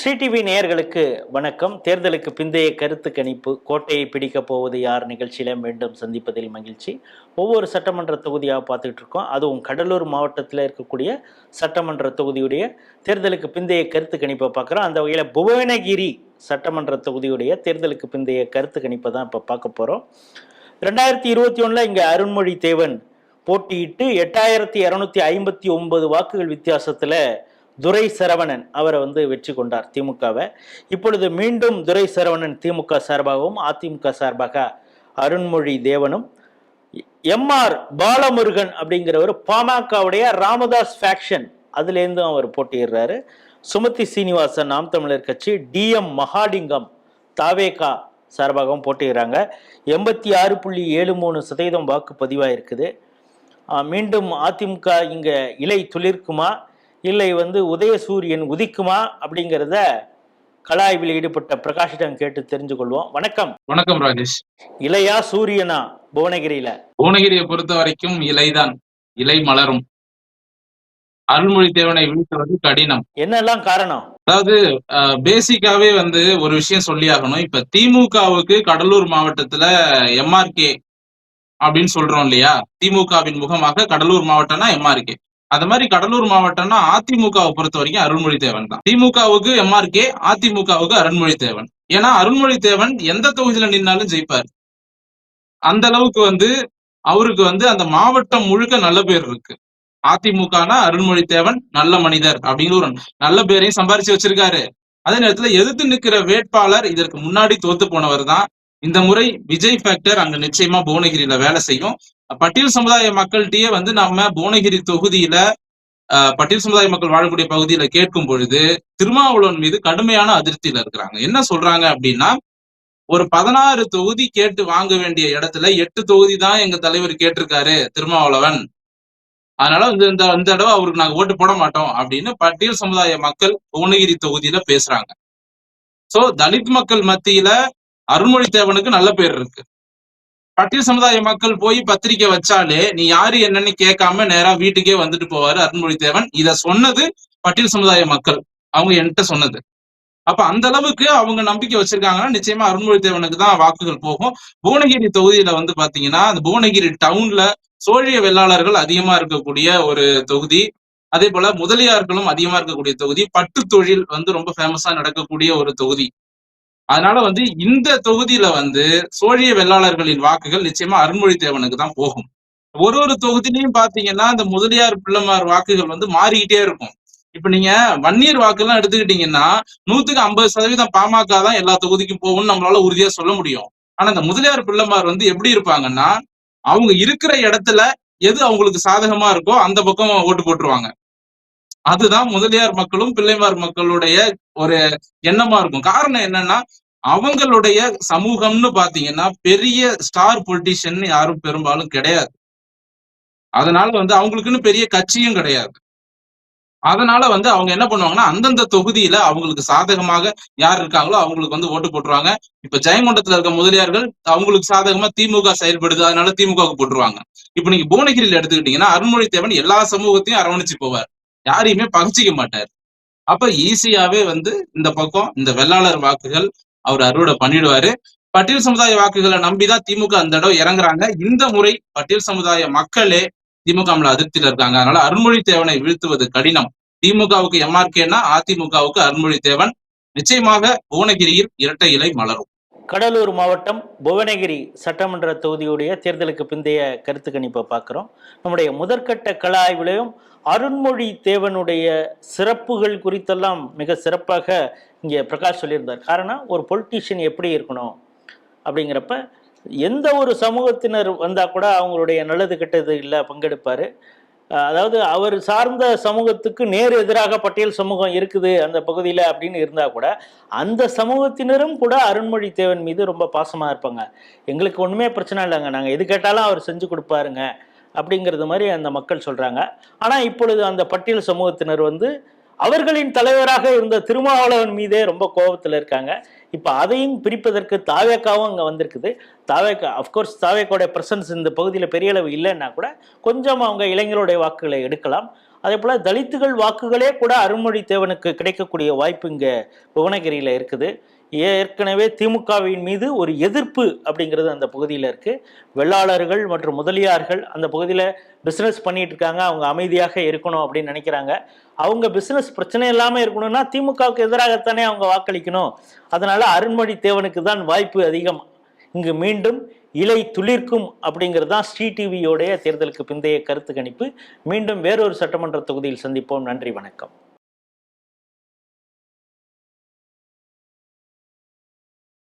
Sri TV நேயர்களுக்கு வணக்கம். தேர்தலுக்கு பிந்தைய கருத்து கணிப்பு, கோட்டையை பிடிக்கப் போவது யார் நிகழ்ச்சியில மீண்டும் சந்திப்பதில் மகிழ்ச்சி. ஒவ்வொரு சட்டமன்ற தொகுதியாக பார்த்துக்கிட்டு இருக்கோம். அதுவும் கடலூர் மாவட்டத்தில் இருக்கக்கூடிய சட்டமன்ற தொகுதியுடைய தேர்தலுக்கு பிந்தைய கருத்து கணிப்பை பார்க்குறோம். அந்த வகையில் புவனகிரி சட்டமன்ற தொகுதியுடைய தேர்தலுக்கு பிந்தைய கருத்து கணிப்பை தான் இப்போ பார்க்க போகிறோம். 2021 இங்கே அருண்மொழி தேவன் போட்டியிட்டு 8259 வாக்குகள் வித்தியாசத்தில் துரை சரவணன் அவரை வெற்றி கொண்டார் திமுகவை. இப்பொழுது மீண்டும் துரை சரவணன் திமுக சார்பாகவும் அதிமுக சார்பாக அருண்மொழி தேவனும் எம்ஆர் பாலமுருகன் அப்படிங்கிறவர் பாமகவுடைய ராமதாஸ் ஃபேக்ஷன் அதுலேருந்தும் அவர் போட்டியிடுறாரு. சுமதி சீனிவாசன் நாம் தமிழர் கட்சி, டிஎம் மகாலிங்கம் தாவேகா சார்பாகவும் போட்டியிடுறாங்க. 86.73% வாக்கு பதிவாயிருக்குது. மீண்டும் அதிமுக இங்கே இலை துளிர்க்குமா இல்லை உதயசூரியன் உதிக்குமா அப்படிங்கிறத கலாய்வில் ஈடுபட்ட பிரகாஷிடம் கேட்டு தெரிஞ்சு கொள்வோம். வணக்கம். வணக்கம் ராஜேஷ். இலையா சூரியனா புவனகிரியில? புவனகிரியை பொறுத்த வரைக்கும் இலைதான், இலை மலரும். அருள்மொழி தேவனை வீழ்த்துவது கடினம். என்னெல்லாம் காரணம்? அதாவது பேசிக்காவே ஒரு விஷயம் சொல்லி ஆகணும். இப்ப திமுகவுக்கு கடலூர் மாவட்டத்துல எம்ஆர்கே அப்படின்னு சொல்றோம் இல்லையா? திமுகவின் முகமாக கடலூர் மாவட்டம்னா எம்ஆர்கே. அந்த மாதிரி கடலூர் மாவட்டம்னா அதிமுகவை பொறுத்த வரைக்கும் அருண்மொழி தேவன் தான். திமுகவுக்கு எம்ஆர்கே, அதிமுகவுக்கு அருண்மொழி தேவன். ஏன்னா அருண்மொழி தேவன் எந்த தொகுதியில நின்னாலும் ஜெயிப்பார். அந்த அளவுக்கு அவருக்கு அந்த மாவட்டம் முழுக்க நல்ல பேர் இருக்கு. அதிமுகனா அருண்மொழி தேவன் நல்ல மனிதர் அப்படிங்கிற ஒரு நல்ல பேரையும் சம்பாரிச்சு வச்சிருக்காரு. அதே நேரத்துல எதிர்த்து நிற்கிற வேட்பாளர் இதற்கு முன்னாடி தோத்து போனவர் தான். இந்த முறை விஜய் ஃபேக்டர் அங்க நிச்சயமா புவனகிரியில வேலை செய்யும். பட்டியல் சமுதாய மக்கள்கிட்டயே நம்ம புவனகிரி தொகுதியில பட்டியல் சமுதாய மக்கள் வாழக்கூடிய பகுதியில கேட்கும் பொழுது திருமாவளவன் மீது கடுமையான அதிருப்தியில இருக்கிறாங்க. என்ன சொல்றாங்க அப்படின்னா, ஒரு 16 தொகுதி கேட்டு வாங்க வேண்டிய இடத்துல 8 தொகுதி தான் எங்க தலைவர் கேட்டிருக்காரு திருமாவளவன். அதனால இந்த தடவை அவருக்கு நாங்க ஓட்டு போட மாட்டோம் அப்படின்னு பட்டியல் சமுதாய மக்கள் புவனகிரி தொகுதியில பேசுறாங்க. சோ தலித் மக்கள் மத்தியில அருண்மொழி தேவனுக்கு நல்ல பேர் இருக்கு. பட்டியல் சமுதாய மக்கள் போய் பத்திரிக்கை வச்சாலே நீ யாரு என்னன்னு கேட்காம நேரா வீட்டுக்கே வந்துட்டு போவாரு அருண்மொழி தேவன். இத சொன்னது பட்டியல் சமுதாய மக்கள், அவங்க என்கிட்ட சொன்னது. அப்ப அந்த அளவுக்கு அவங்க நம்பிக்கை வச்சிருக்காங்கன்னா நிச்சயமா அருண்மொழி தேவனுக்கு தான் வாக்குகள் போகும். புவனகிரி தொகுதியில பாத்தீங்கன்னா அந்த புவனகிரி டவுன்ல சோழிய வெள்ளாளர்கள் அதிகமா இருக்கக்கூடிய ஒரு தொகுதி. அதே போல முதலியார்களும் அதிகமா இருக்கக்கூடிய தொகுதி. பட்டு தொழில் ரொம்ப ஃபேமஸா நடக்கக்கூடிய ஒரு தொகுதி. அதனால இந்த தொகுதியில சோழிய வெள்ளாளர்களின் வாக்குகள் நிச்சயமா அருண்மொழி தேவனுக்கு தான் போகும். ஒரு தொகுதியிலையும் பாத்தீங்கன்னா இந்த முதலியார் பிள்ளைமார் வாக்குகள் மாறிக்கிட்டே இருக்கும். இப்ப நீங்க வன்னியர் வாக்கு எல்லாம் எடுத்துக்கிட்டீங்கன்னா 100% பாமக தான் எல்லா தொகுதிக்கும் போகும்னு நம்மளால உறுதியா சொல்ல முடியும். ஆனா இந்த முதலியார் பிள்ளைமார் எப்படி இருப்பாங்கன்னா, அவங்க இருக்கிற இடத்துல எது அவங்களுக்கு சாதகமா இருக்கோ அந்த பக்கம் ஓட்டு போட்டுருவாங்க. அதுதான் முதலியார் மக்களும் பிள்ளைமார் மக்களுடைய ஒரு எண்ணமா இருக்கும். காரணம் என்னன்னா, அவங்களுடைய சமூகம்னு பாத்தீங்கன்னா பெரிய ஸ்டார் பொலிட்டிஷியன் யாரும் பெரும்பாலும் கிடையாது. அதனால அவங்களுக்குன்னு பெரிய கட்சியும் கிடையாது. அதனால அவங்க என்ன பண்ணுவாங்கன்னா, அந்தந்த தொகுதியில அவங்களுக்கு சாதகமாக யார் இருக்காங்களோ அவங்களுக்கு ஓட்டு போட்டுருவாங்க. இப்ப ஜெயங்கொண்டத்துல இருக்க முதலியார்கள் அவங்களுக்கு சாதகமா திமுக செயல்படுது, அதனால திமுகவுக்கு போட்டுருவாங்க. இப்ப நீங்க புவனகிரியில எடுத்துக்கிட்டீங்கன்னா அருண்மொழி தேவன் எல்லா சமூகத்தையும் அரவணைச்சு போவார், யாரையுமே பகிச்சிக்க மாட்டார். அப்ப ஈஸியாவே இந்த பக்கம் இந்த வெள்ளாளர் வாக்குகள் அவர் அறுவடை பண்ணிடுவாரு. பட்டியல் சமுதாய வாக்குகளை நம்பிதான் திமுக அந்த தடவை இறங்குறாங்க. இந்த முறை பட்டியல் சமுதாய மக்களே திமுக அதிருப்தியில இருக்காங்க. அதனால அருண்மொழி தேவனை வீழ்த்துவது கடினம். திமுகவுக்கு எம்ஆர்கேனா அதிமுகவுக்கு அருண்மொழி தேவன். நிச்சயமாக புவனகிரியில் இரட்டை இலை மலரும். கடலூர் மாவட்டம் புவனகிரி சட்டமன்ற தொகுதியுடைய தேர்தலுக்கு பிந்தைய கருத்து கணிப்பை பார்க்குறோம். நம்முடைய முதற்கட்ட கள ஆய்விலையும் அருண்மொழி தேவனுடைய சிறப்புகள் குறித்தெல்லாம் மிக சிறப்பாக இங்கே பிரகாஷ் சொல்லியிருந்தார். காரணம், ஒரு பொலிட்டீஷியன் எப்படி இருக்கணும் அப்படிங்கிறப்ப எந்த ஒரு சமூகத்தினர் வந்தால் கூட அவங்களுடைய நல்லது கெட்டது இல்லை பங்கெடுப்பார். அதாவது அவர் சார்ந்த சமூகத்துக்கு நேர் எதிராக பட்டியல் சமூகம் இருக்குது அந்த பகுதியில் அப்படின்னு இருந்தால் கூட அந்த சமூகத்தினரும் கூட அருண்மொழி தேவன் மீது ரொம்ப பாசமாக இருப்பாங்க. எங்களுக்கு ஒன்றுமே பிரச்சனை இல்லைங்க, நாங்கள் எது கேட்டாலும் அவர் செஞ்சு கொடுப்பாருங்க அப்படிங்கிறது மாதிரி அந்த மக்கள் சொல்கிறாங்க. ஆனால் இப்பொழுது அந்த பட்டியல் சமூகத்தினர் அவர்களின் தலைவராக இருந்த திருமாவளவன் மீதே ரொம்ப கோபத்தில் இருக்காங்க. இப்போ அதையும் பிரிப்பதற்கு தாவேக்காவும் அங்கே வந்திருக்குது. தாவேக்கா அஃப்கோர்ஸ் தாவேக்காவுடைய ப்ரெசன்ஸ் இந்த பகுதியில் பெரிய அளவு இல்லைன்னா கூட கொஞ்சம் அவங்க இளைஞருடைய வாக்குகளை எடுக்கலாம். அதே போல தலித்துகள் வாக்குகளே கூட அருண்மொழித்தேவனுக்கு கிடைக்கக்கூடிய வாய்ப்பு இங்க புவனகிரியில இருக்குது. ஏற்கனவே திமுகவின் மீது ஒரு எதிர்ப்பு அப்படிங்கிறது அந்த பகுதியில் இருக்கு. வெள்ளாளர்கள் மற்றும் முதலியார்கள் அந்த பகுதியில் பிசினஸ் பண்ணிட்டு இருக்காங்க, அவங்க அமைதியாக இருக்கணும் அப்படின்னு நினைக்கிறாங்க. அவங்க பிசினஸ் பிரச்சனை இல்லாமல் இருக்கணும்னா திமுகவுக்கு எதிராகத்தானே அவங்க வாக்களிக்கணும். அதனால அருண்மொழித்தேவனுக்கு தான் வாய்ப்பு அதிகம். இங்கு மீண்டும் இலை துளிர்க்கும் அப்படிங்கிறது தான் ஸ்ரீ டிவியோடைய தேர்தலுக்கு பிந்தைய கருத்து கணிப்பு. மீண்டும் வேறொரு சட்டமன்ற தொகுதியில் சந்திப்போம். நன்றி, வணக்கம்.